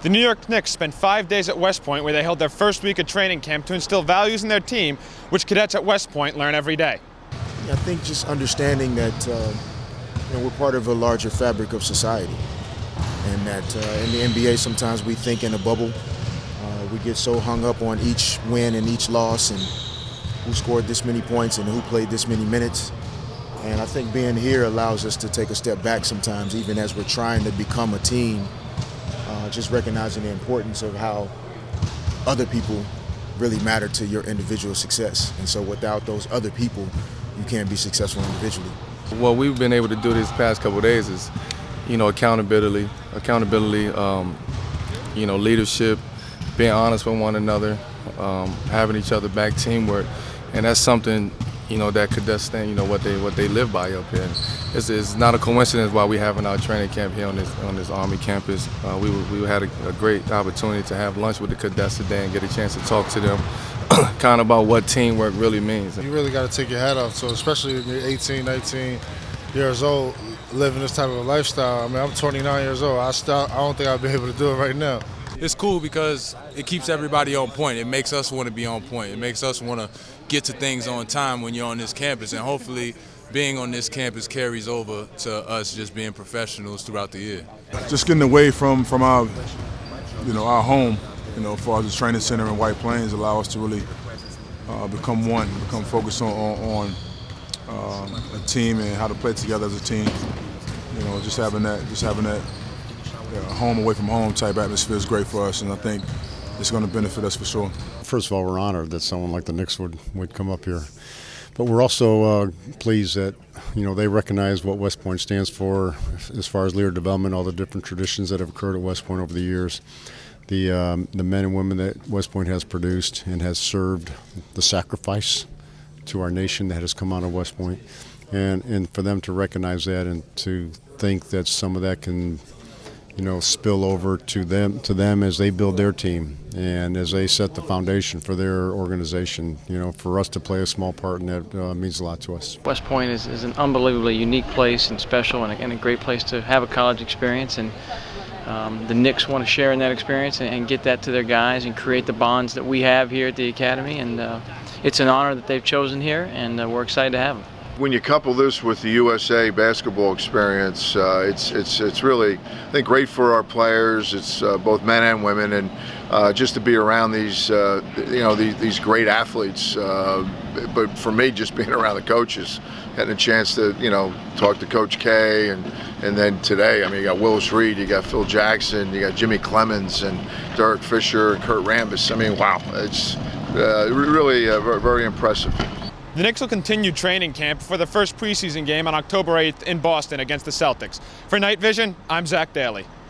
The New York Knicks spent 5 days at West Point, where they held their first week of training camp to instill values in their team, which cadets at West Point learn every day. I think just understanding that we're part of a larger fabric of society, and that in the NBA sometimes we think in a bubble. We get so hung up on each win and each loss and who scored this many points and who played this many minutes. And I think being here allows us to take a step back sometimes, even as we're trying to become a team, just recognizing the importance of how other people really matter to your individual success. And so without those other people, you can't be successful individually. What we've been able to do these past couple of days is, accountability, leadership, being honest with one another, having each other back, teamwork, and that's something, that cadets thing, what they live by up here. It's not a coincidence why we having our training camp here on this Army campus. We had a great opportunity to have lunch with the cadets today and get a chance to talk to them kind of about what teamwork really means. You really got to take your hat off. So especially when you're 18, 19 years old, living this type of a lifestyle. I mean, I'm 29 years old. I don't think I'd be able to do it right now. It's cool because it keeps everybody on point. It makes us want to be on point. It makes us want to get to things on time when you're on this campus, and hopefully being on this campus carries over to us just being professionals throughout the year. Just getting away from our, our home, as far as the training center in White Plains, allow us to really become one, become focused on a team and how to play together as a team. Just having that home away from home type atmosphere is great for us, and I think it's going to benefit us for sure. First of all, we're honored that someone like the Knicks would come up here. But we're also pleased that they recognize what West Point stands for as far as leader development, all the different traditions that have occurred at West Point over the years, the men and women that West Point has produced and has served, the sacrifice to our nation that has come out of West Point, and for them to recognize that and to think that some of that can spill over to them as they build their team and as they set the foundation for their organization. For us to play a small part in that means a lot to us. West Point is an unbelievably unique place and special, and a great place to have a college experience. And the Knicks want to share in that experience and get that to their guys and create the bonds that we have here at the academy. And it's an honor that they've chosen here, and we're excited to have them. When you couple this with the USA basketball experience, it's really, I think, great for our players. It's both men and women, and just to be around these these great athletes. But for me, just being around the coaches, getting a chance to talk to Coach K, and then today, I mean, you got Willis Reed, you got Phil Jackson, you got Jimmy Clemens, and Derek Fisher, and Kurt Rambis. I mean, wow, it's really very impressive. The Knicks will continue training camp for the first preseason game on October 8th in Boston against the Celtics. For Night Vision, I'm Zack Daly.